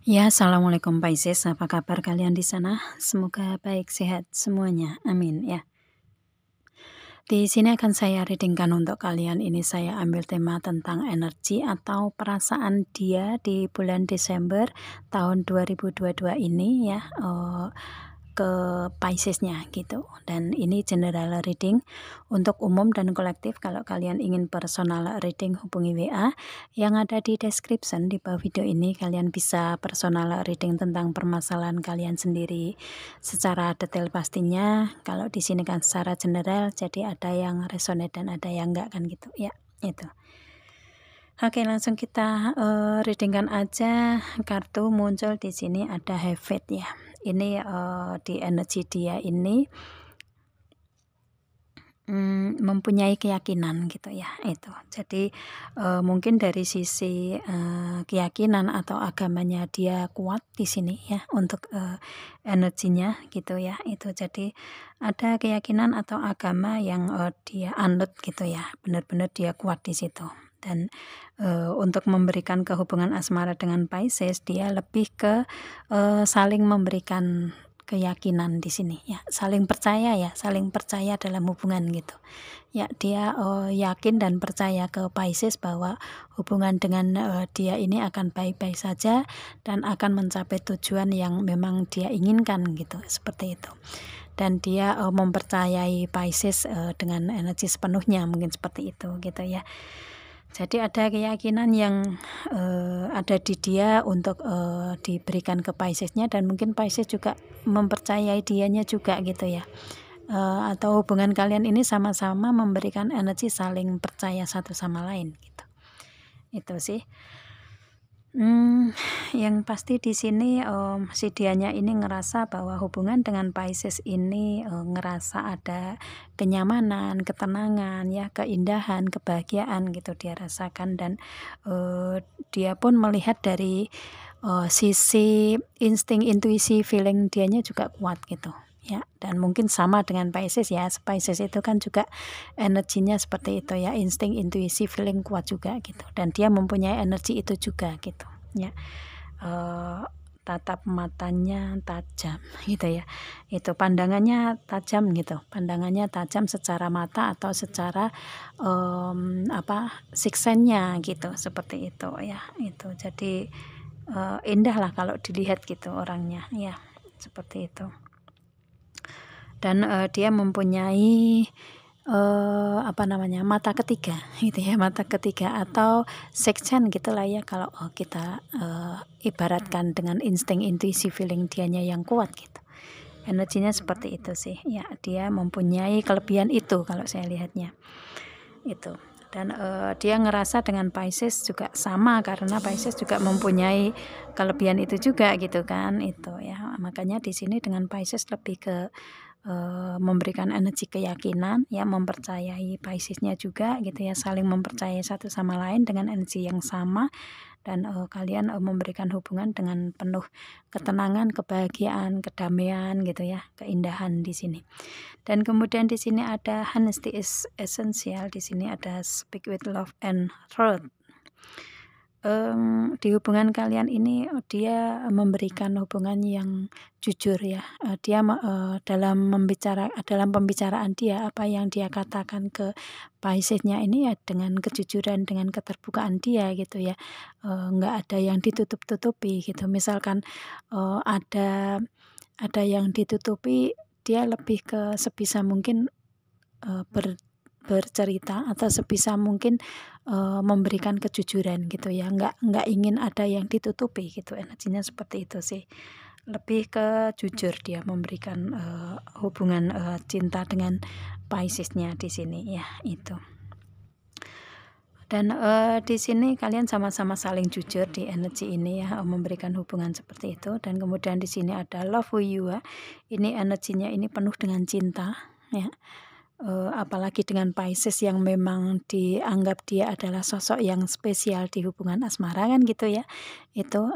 Ya, assalamualaikum Pisces. Apa kabar kalian di sana? Semoga baik, sehat semuanya. Amin ya. Di sini akan saya readingkan untuk kalian. Ini saya ambil tema tentang energi atau perasaan dia di bulan Desember tahun 2022 ini ya. Ke Piscesnya gitu. Dan ini general reading untuk umum dan kolektif. Kalau kalian ingin personal reading hubungi WA yang ada di description di bawah video ini. Kalian bisa personal reading tentang permasalahan kalian sendiri secara detail pastinya. Kalau di sini kan secara general, jadi ada yang resonate dan ada yang enggak kan gitu ya. Itu. Oke, langsung kita readingkan aja. Kartu muncul di sini ada Heaven ya. Ini di energi dia ini mempunyai keyakinan gitu ya, itu. Jadi mungkin dari sisi keyakinan atau agamanya dia kuat di sini ya untuk energinya gitu ya. Itu jadi ada keyakinan atau agama yang dia anut gitu ya. Benar-benar dia kuat di situ. Dan untuk memberikan kehubungan asmara dengan Pisces, dia lebih ke saling memberikan keyakinan di sini ya, saling percaya ya, saling percaya dalam hubungan gitu. Ya, dia yakin dan percaya ke Pisces bahwa hubungan dengan dia ini akan baik-baik saja dan akan mencapai tujuan yang memang dia inginkan gitu, seperti itu. Dan dia mempercayai Pisces dengan energi sepenuhnya, mungkin seperti itu gitu ya. Jadi ada keyakinan yang ada di dia untuk diberikan ke Piscesnya, dan mungkin Pisces juga mempercayai dianya juga gitu ya. Atau hubungan kalian ini sama-sama memberikan energi saling percaya satu sama lain gitu. Itu sih. Yang pasti di sini si dianya ini ngerasa bahwa hubungan dengan Pisces ini ngerasa ada kenyamanan, ketenangan ya, keindahan, kebahagiaan gitu dia rasakan. Dan dia pun melihat dari sisi insting, intuisi, feeling dianya juga kuat gitu ya. Dan mungkin sama dengan Pisces ya. Pisces itu kan juga energinya seperti itu ya, insting, intuisi, feeling kuat juga gitu. Dan dia mempunyai energi itu juga gitu ya. Tatap matanya tajam gitu ya. Itu pandangannya tajam gitu. Pandangannya tajam secara mata atau secara siksennya gitu, seperti itu ya. Itu jadi indah lah kalau dilihat gitu orangnya ya, seperti itu. Dan dia mempunyai mata ketiga gitu ya, mata ketiga atau sixth gitulah ya, kalau kita ibaratkan dengan insting, intuisi, feeling dianya yang kuat gitu. Energinya seperti itu sih ya, dia mempunyai kelebihan itu kalau saya lihatnya itu. Dan dia ngerasa dengan Pisces juga sama, karena Pisces juga mempunyai kelebihan itu juga gitu kan, itu ya. Makanya di sini dengan Pisces lebih ke memberikan energi keyakinan ya, mempercayai Piscesnya juga gitu ya, saling mempercayai satu sama lain dengan energi yang sama. Dan kalian memberikan hubungan dengan penuh ketenangan, kebahagiaan, kedamaian gitu ya, keindahan di sini. Dan kemudian di sini ada honesty is essential, di sini ada speak with love and truth. Di hubungan kalian ini dia memberikan hubungan yang jujur ya. Dia dalam pembicaraan dia, apa yang dia katakan ke Piscesnya ini ya dengan kejujuran, dengan keterbukaan dia gitu ya. Nggak ada yang ditutup-tutupi gitu. Misalkan ada yang ditutupi, dia lebih ke sebisa mungkin bercerita atau sebisa mungkin memberikan kejujuran gitu ya, nggak ingin ada yang ditutupi gitu. Energinya seperti itu sih, lebih ke jujur dia memberikan hubungan cinta dengan Piscesnya di sini ya, itu. Dan di sini kalian sama-sama saling jujur di energi ini ya, memberikan hubungan seperti itu. Dan kemudian di sini ada love who you are, ini energinya ini penuh dengan cinta ya. Apalagi dengan Pisces yang memang dianggap dia adalah sosok yang spesial di hubungan asmara kan gitu ya. Itu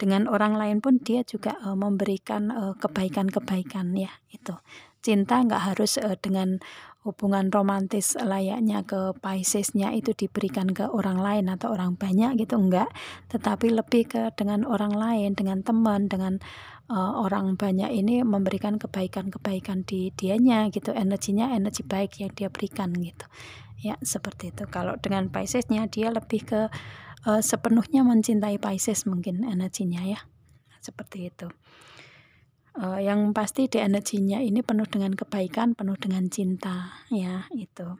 dengan orang lain pun dia juga memberikan kebaikan-kebaikan ya, itu. cinta nggak harus dengan hubungan romantis layaknya ke Piscesnya itu diberikan ke orang lain atau orang banyak gitu, enggak, tetapi lebih ke dengan orang lain, dengan teman, dengan orang banyak ini memberikan kebaikan-kebaikan di dianya gitu, energinya energi baik yang dia berikan gitu ya, seperti itu. Kalau dengan Piscesnya dia lebih ke sepenuhnya mencintai Pisces mungkin energinya ya, seperti itu. Yang pasti di energinya ini penuh dengan kebaikan, penuh dengan cinta ya, itu.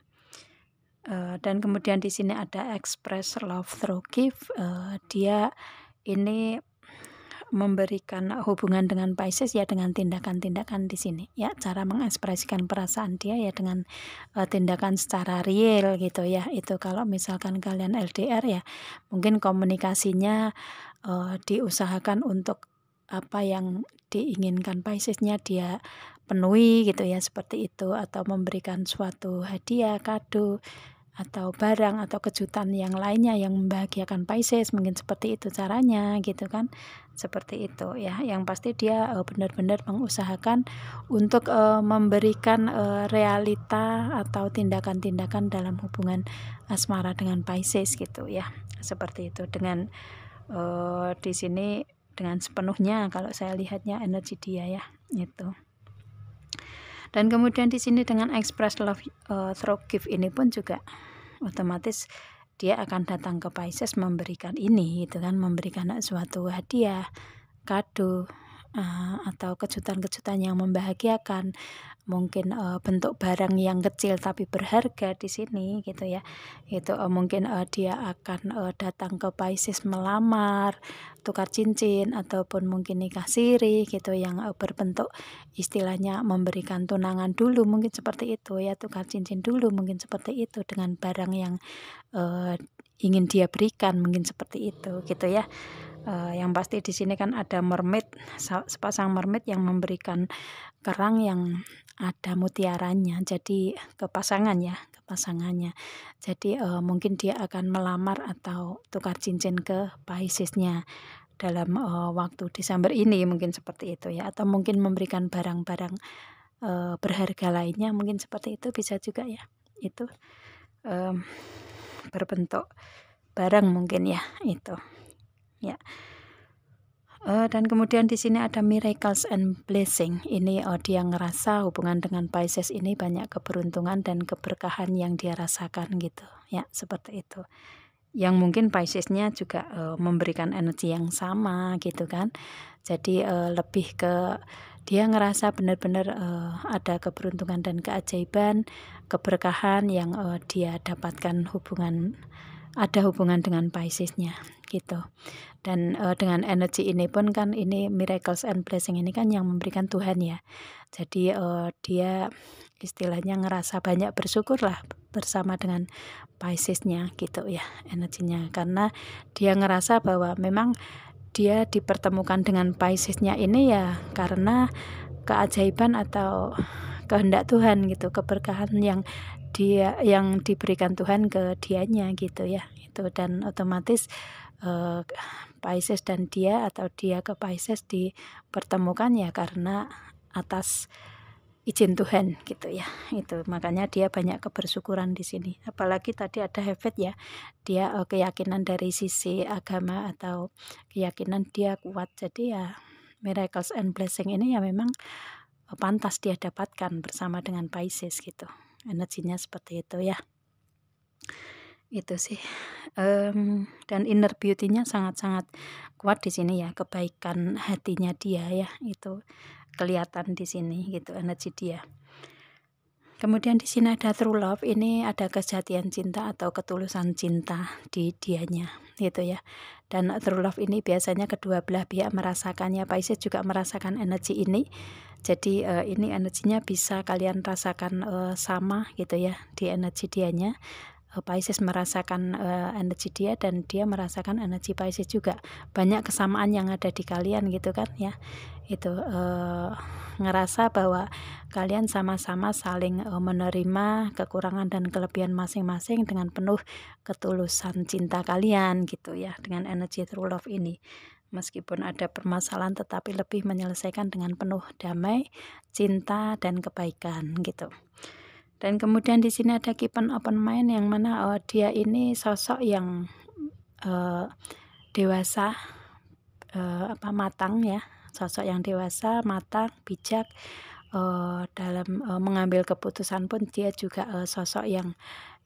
Dan kemudian di sini ada express love through gift. Dia ini memberikan hubungan dengan Pisces ya dengan tindakan-tindakan di sini ya, cara mengekspresikan perasaan dia ya dengan tindakan secara real gitu ya. Itu kalau misalkan kalian LDR ya mungkin komunikasinya diusahakan untuk apa yang diinginkan Piscesnya dia penuhi gitu ya, seperti itu, atau memberikan suatu hadiah, kado, atau barang atau kejutan yang lainnya yang membahagiakan Pisces, mungkin seperti itu caranya gitu kan, seperti itu ya. Yang pasti dia benar-benar mengusahakan untuk memberikan realita atau tindakan-tindakan dalam hubungan asmara dengan Pisces gitu ya, seperti itu. Dengan di sini dengan sepenuhnya kalau saya lihatnya energi dia ya, itu. Dan kemudian di sini dengan express love through gift ini pun juga otomatis dia akan datang ke Pisces memberikan ini gitu kan, memberikan suatu hadiah, kado, atau kejutan-kejutan yang membahagiakan, mungkin bentuk barang yang kecil tapi berharga di sini gitu ya. Itu mungkin dia akan datang ke Pisces melamar, tukar cincin, ataupun mungkin nikah siri gitu yang berbentuk istilahnya memberikan tunangan dulu, mungkin seperti itu ya, tukar cincin dulu mungkin seperti itu dengan barang yang ingin dia berikan, mungkin seperti itu gitu ya. Yang pasti di sini kan ada mermaid, sepasang mermaid yang memberikan kerang yang ada mutiaranya, jadi ke pasangannya. Jadi mungkin dia akan melamar atau tukar cincin ke Piscesnya dalam waktu Desember ini, mungkin seperti itu ya, atau mungkin memberikan barang-barang berharga lainnya, mungkin seperti itu bisa juga ya, itu berbentuk barang mungkin ya, itu ya. Dan kemudian di sini ada miracles and blessing. Ini dia ngerasa hubungan dengan Pisces ini banyak keberuntungan dan keberkahan yang dia rasakan gitu ya, seperti itu. Yang mungkin Piscesnya juga memberikan energi yang sama gitu kan. Jadi lebih ke dia ngerasa benar-benar ada keberuntungan dan keajaiban, keberkahan yang dia dapatkan ada hubungan dengan Piscesnya gitu. Dan dengan energi ini pun kan ini miracles and blessing ini kan yang memberikan Tuhan ya. Jadi dia istilahnya ngerasa banyak bersyukur lah bersama dengan Piscesnya gitu ya energinya, karena dia ngerasa bahwa memang dia dipertemukan dengan Piscesnya ini ya karena keajaiban atau kehendak Tuhan gitu, keberkahan yang diberikan Tuhan ke dianya gitu ya, itu. Dan otomatis Pisces dan dia atau dia ke Pisces dipertemukan ya karena atas izin Tuhan gitu ya, itu makanya dia banyak kebersyukuran di sini. Apalagi tadi ada Hevet ya, dia keyakinan dari sisi agama atau keyakinan dia kuat, jadi ya miracles and blessing ini ya memang pantas dia dapatkan bersama dengan Pisces gitu, energinya seperti itu ya, itu sih. Dan inner beauty-nya sangat-sangat kuat di sini ya, kebaikan hatinya dia ya, itu kelihatan di sini gitu energi dia. Kemudian di sini ada true love, ini ada kesejatian cinta atau ketulusan cinta di dianya gitu ya. Dan true love ini biasanya kedua belah pihak merasakannya, Pisces juga merasakan energi ini. Jadi ini energinya bisa kalian rasakan sama gitu ya di energi dianya. Pisces merasakan energi dia dan dia merasakan energi Pisces juga. Banyak kesamaan yang ada di kalian gitu kan ya. Itu ngerasa bahwa kalian sama-sama saling menerima kekurangan dan kelebihan masing-masing dengan penuh ketulusan cinta kalian gitu ya, dengan energi true love ini. Meskipun ada permasalahan tetapi lebih menyelesaikan dengan penuh damai, cinta dan kebaikan gitu. Dan kemudian di sini ada keep an open mind yang mana dia ini sosok yang dewasa, matang ya, sosok yang dewasa, matang, bijak, dalam mengambil keputusan pun dia juga sosok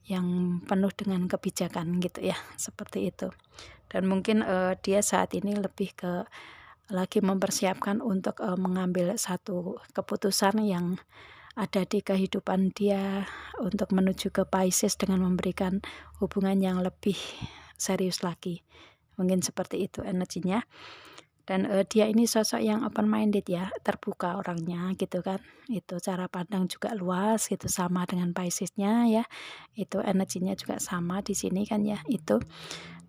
yang penuh dengan kebijakan gitu ya, seperti itu. Dan mungkin dia saat ini lebih ke lagi mempersiapkan untuk mengambil satu keputusan yang ada di kehidupan dia untuk menuju ke Pisces dengan memberikan hubungan yang lebih serius lagi. Mungkin seperti itu energinya. Dan dia ini sosok yang open minded ya, terbuka orangnya gitu kan. Itu cara pandang juga luas gitu, sama dengan Piscesnya ya. Itu energinya juga sama di sini kan ya, itu.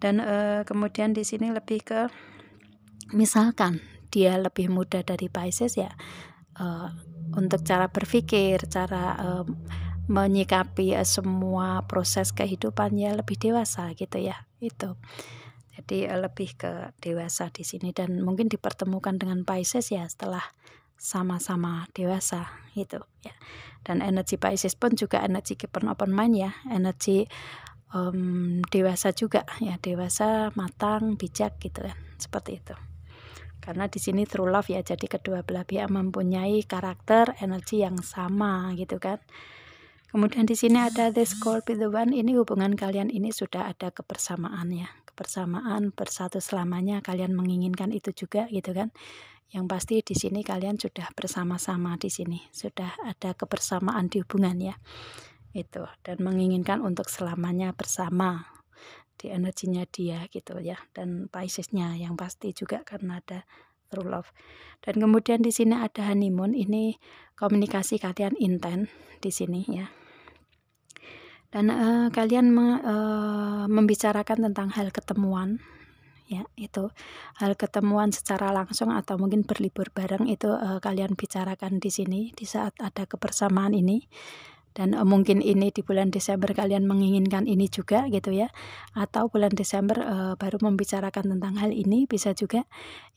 Dan kemudian di sini lebih ke misalkan dia lebih muda dari Pisces ya, untuk cara berpikir, cara menyikapi semua proses kehidupannya lebih dewasa gitu ya, itu. Jadi lebih ke dewasa di sini dan mungkin dipertemukan dengan Pisces ya setelah sama-sama dewasa gitu ya. Dan energi Pisces pun juga energi keep an open mind ya, energi dewasa juga ya, dewasa, matang, bijak gitu kan, seperti itu. Karena di sini true love ya, jadi kedua belah pihak mempunyai karakter, energi yang sama gitu kan. Kemudian di sini ada the Scorpio one, ini hubungan kalian ini sudah ada kebersamaan ya, kebersamaan, bersatu selamanya, kalian menginginkan itu juga gitu kan. Yang pasti di sini kalian sudah bersama-sama di sini, sudah ada kebersamaan di hubungan ya. Itu, dan menginginkan untuk selamanya bersama di energinya dia gitu ya, dan Piscesnya yang pasti juga karena ada true love. Dan kemudian di sini ada honeymoon, ini komunikasi kalian intens di sini ya. Dan kalian membicarakan tentang hal ketemuan ya, itu hal ketemuan secara langsung atau mungkin berlibur bareng, itu kalian bicarakan di sini di saat ada kebersamaan ini. Dan mungkin ini di bulan Desember kalian menginginkan ini juga gitu ya, atau bulan Desember baru membicarakan tentang hal ini, bisa juga.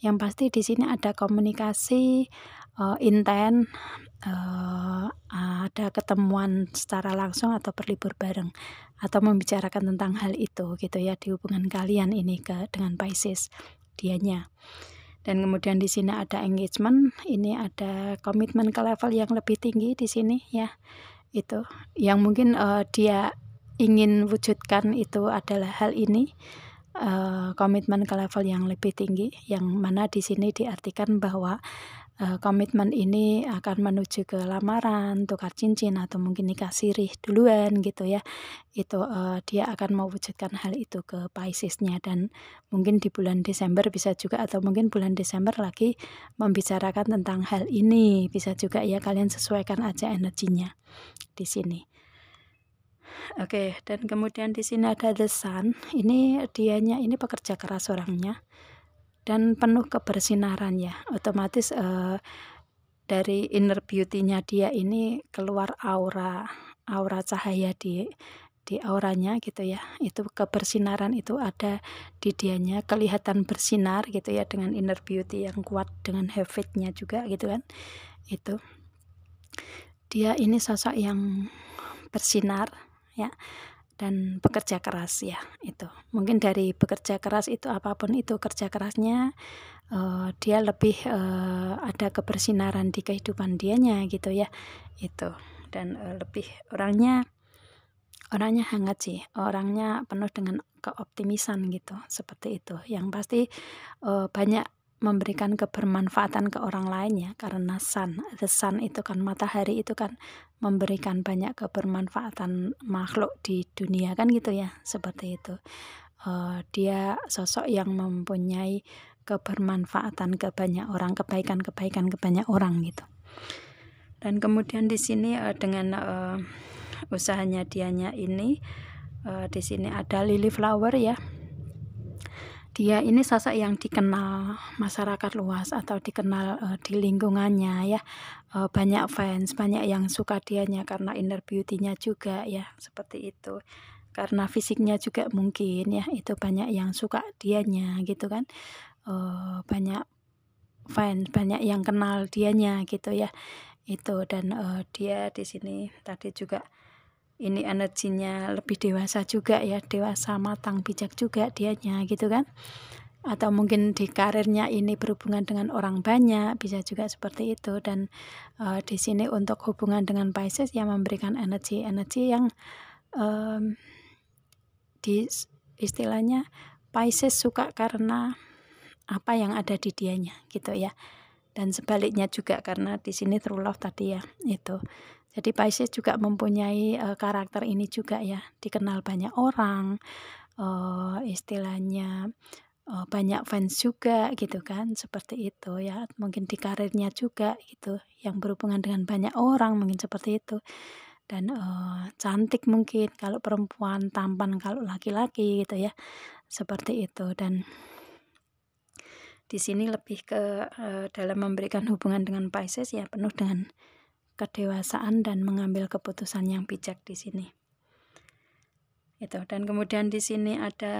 Yang pasti di sini ada komunikasi intens, ada ketemuan secara langsung atau berlibur bareng atau membicarakan tentang hal itu gitu ya, di hubungan kalian ini dengan Pisces dianya. Dan kemudian di sini ada engagement, ini ada komitmen ke level yang lebih tinggi di sini ya. Itu yang mungkin dia ingin wujudkan itu adalah hal ini, komitmen ke level yang lebih tinggi, yang mana di sini diartikan bahwa komitmen ini akan menuju ke lamaran, tukar cincin atau mungkin nikah sirih duluan gitu ya. Itu dia akan mewujudkan hal itu ke Piscesnya, dan mungkin di bulan Desember bisa juga, atau mungkin bulan Desember lagi membicarakan tentang hal ini, bisa juga ya, kalian sesuaikan aja energinya di sini. Oke, dan kemudian di sini ada the sun. Ini dianya ini pekerja keras orangnya dan penuh kebersinaran ya. Otomatis dari inner beauty-nya dia ini keluar aura cahaya di auranya gitu ya. Itu kebersinaran itu ada di dianya, kelihatan bersinar gitu ya, dengan inner beauty yang kuat, dengan habit-nya juga gitu kan. Itu dia ini sosok yang bersinar ya, dan bekerja keras ya. Itu mungkin dari bekerja keras itu, apapun itu kerja kerasnya, dia lebih ada kebersinaran di kehidupan dianya gitu ya, itu. Dan lebih orangnya hangat sih, orangnya penuh dengan keoptimisan gitu, seperti itu. Yang pasti banyak memberikan kebermanfaatan ke orang lain ya, karena the sun itu kan, matahari itu kan memberikan banyak kebermanfaatan makhluk di dunia kan gitu ya, seperti itu. Dia sosok yang mempunyai kebermanfaatan ke banyak orang, kebaikan ke banyak orang gitu. Dan kemudian di sini dengan usahanya dianya ini, di sini ada lily flower ya. Dia ini sosok yang dikenal masyarakat luas atau dikenal di lingkungannya ya, banyak fans, banyak yang suka dianya karena inner beauty-nya juga ya, seperti itu. Karena fisiknya juga mungkin ya, itu banyak yang suka dianya gitu kan. banyak fans, banyak yang kenal dianya gitu ya. Itu dan dia di sini tadi juga ini energinya lebih dewasa juga ya, dewasa, matang, bijak juga dianya gitu kan. Atau mungkin di karirnya ini berhubungan dengan orang banyak, bisa juga seperti itu. Dan di sini untuk hubungan dengan Pisces yang memberikan energi-energi yang di istilahnya Pisces suka karena apa yang ada di dianya gitu ya. Dan sebaliknya juga karena di sini true love tadi ya itu. Jadi Pisces juga mempunyai karakter ini juga ya, dikenal banyak orang, istilahnya banyak fans juga gitu kan, seperti itu ya. Mungkin di karirnya juga gitu, yang berhubungan dengan banyak orang mungkin seperti itu. Dan cantik mungkin kalau perempuan, tampan kalau laki-laki gitu ya, seperti itu. Dan di sini lebih ke dalam memberikan hubungan dengan Pisces ya penuh dengan kedewasaan dan mengambil keputusan yang bijak di sini. Itu. Dan kemudian di sini ada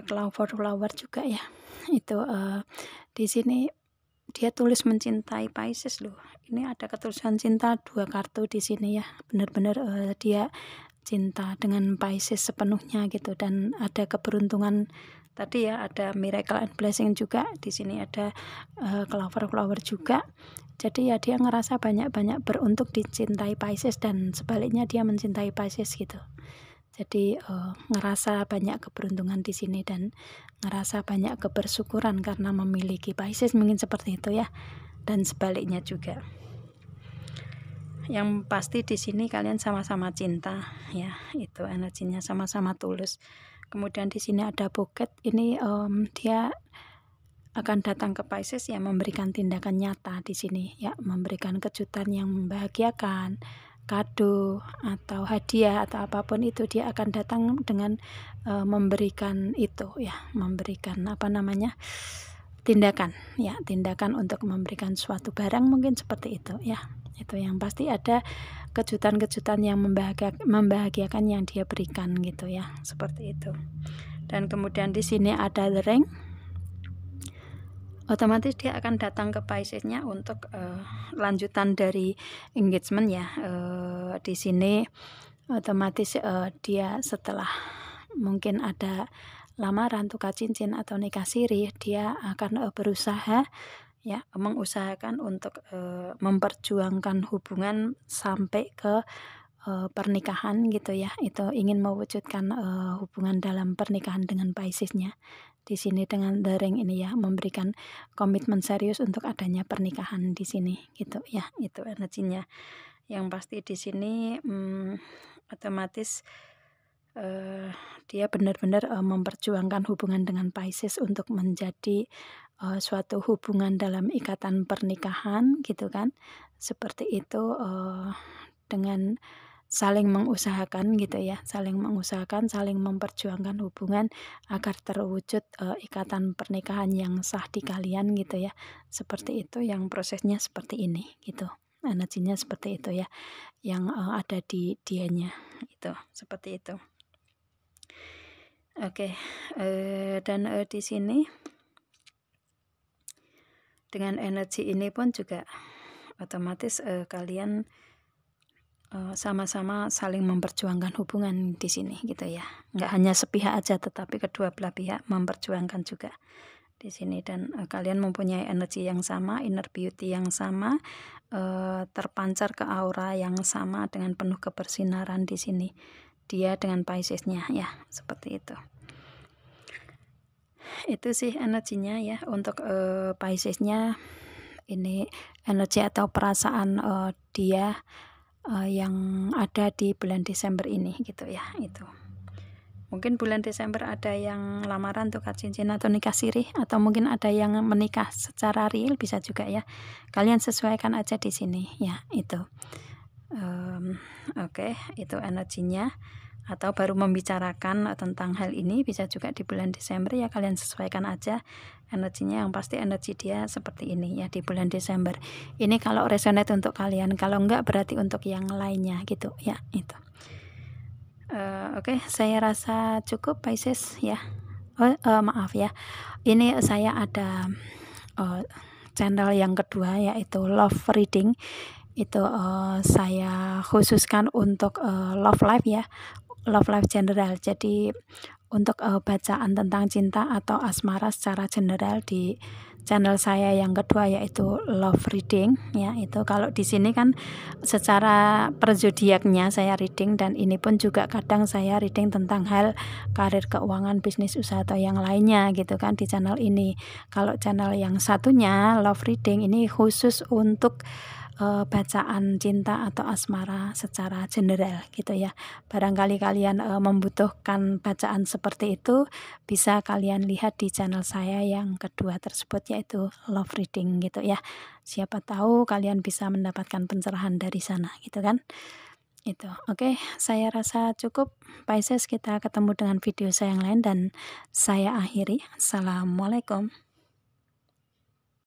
flower juga ya. Itu di sini dia tulis mencintai Pisces loh. Ini ada ketulisan cinta 2 kartu di sini ya. Benar-benar dia cinta dengan Pisces sepenuhnya gitu, dan ada keberuntungan tadi ya, ada miracle and blessing juga di sini, ada flower juga. Jadi ya dia ngerasa banyak beruntung dicintai Pisces dan sebaliknya dia mencintai Pisces gitu. Jadi ngerasa banyak keberuntungan di sini dan ngerasa banyak kebersyukuran karena memiliki Pisces, mungkin seperti itu ya. Dan sebaliknya juga. Yang pasti di sini kalian sama-sama cinta ya, itu energinya sama-sama tulus. Kemudian di sini ada Bouquet, ini dia akan datang ke Pisces ya, memberikan tindakan nyata di sini ya, memberikan kejutan yang membahagiakan, kado atau hadiah atau apapun itu, dia akan datang dengan memberikan itu ya, memberikan tindakan ya, tindakan untuk memberikan suatu barang mungkin seperti itu ya. Itu yang pasti ada kejutan-kejutan yang membahagiakan yang dia berikan gitu ya, seperti itu. Dan kemudian di sini ada The Ring, otomatis dia akan datang ke Pisces-nya untuk lanjutan dari engagement ya. Di sini otomatis dia setelah mungkin ada lamaran, tukar cincin atau nikah siri, dia akan berusaha ya, mengusahakan untuk memperjuangkan hubungan sampai ke pernikahan gitu ya. Itu ingin mewujudkan hubungan dalam pernikahan dengan Pisces-nya. Di sini dengan The Ring ini ya, memberikan komitmen serius untuk adanya pernikahan di sini gitu ya. Itu energinya. Yang pasti di sini otomatis dia benar-benar memperjuangkan hubungan dengan Pisces untuk menjadi suatu hubungan dalam ikatan pernikahan gitu kan, seperti itu, dengan saling mengusahakan gitu ya, saling mengusahakan, saling memperjuangkan hubungan agar terwujud ikatan pernikahan yang sah di kalian gitu ya, seperti itu. Yang prosesnya seperti ini gitu, energinya seperti itu ya, yang ada di dianya itu, seperti itu. Oke, dan di sini dengan energi ini pun juga otomatis kalian sama-sama saling memperjuangkan hubungan di sini gitu ya. Nggak hanya sepihak aja, tetapi kedua belah pihak memperjuangkan juga di sini. Dan kalian mempunyai energi yang sama, inner beauty yang sama, terpancar ke aura yang sama dengan penuh kebersinaran di sini. Dia dengan Pisces-nya ya, seperti itu. Itu sih energinya ya untuk Pisces-nya. Ini energi atau perasaan dia yang ada di bulan Desember ini gitu ya. Itu mungkin bulan Desember ada yang lamaran, tukar cincin atau nikah siri, atau mungkin ada yang menikah secara real, bisa juga ya. Kalian sesuaikan aja di sini ya. Itu oke, itu energinya. Atau baru membicarakan tentang hal ini, bisa juga di bulan Desember ya, kalian sesuaikan aja energinya. Yang pasti energi dia seperti ini ya di bulan Desember ini, kalau resonate untuk kalian, kalau enggak berarti untuk yang lainnya gitu ya. Itu oke, saya rasa cukup Pisces ya. Maaf ya, ini saya ada, eee, channel yang kedua yaitu Love Reading. Itu, saya khususkan untuk, love life ya, love life general. Jadi untuk, bacaan tentang cinta atau asmara secara general di channel saya yang kedua yaitu Love Reading ya, itu kalau di sini kan secara per zodiaknya saya reading, dan ini pun juga kadang saya reading tentang hal karir, keuangan, bisnis, usaha, atau yang lainnya gitu kan di channel ini. Kalau channel yang satunya Love Reading ini khusus untuk bacaan cinta atau asmara secara general gitu ya. Barangkali kalian, membutuhkan bacaan seperti itu, bisa kalian lihat di channel saya yang kedua tersebut yaitu Love Reading gitu ya. Siapa tahu kalian bisa mendapatkan pencerahan dari sana gitu kan. Itu. Oke, saya rasa cukup Pisces, kita ketemu dengan video saya yang lain dan saya akhiri. Assalamualaikum.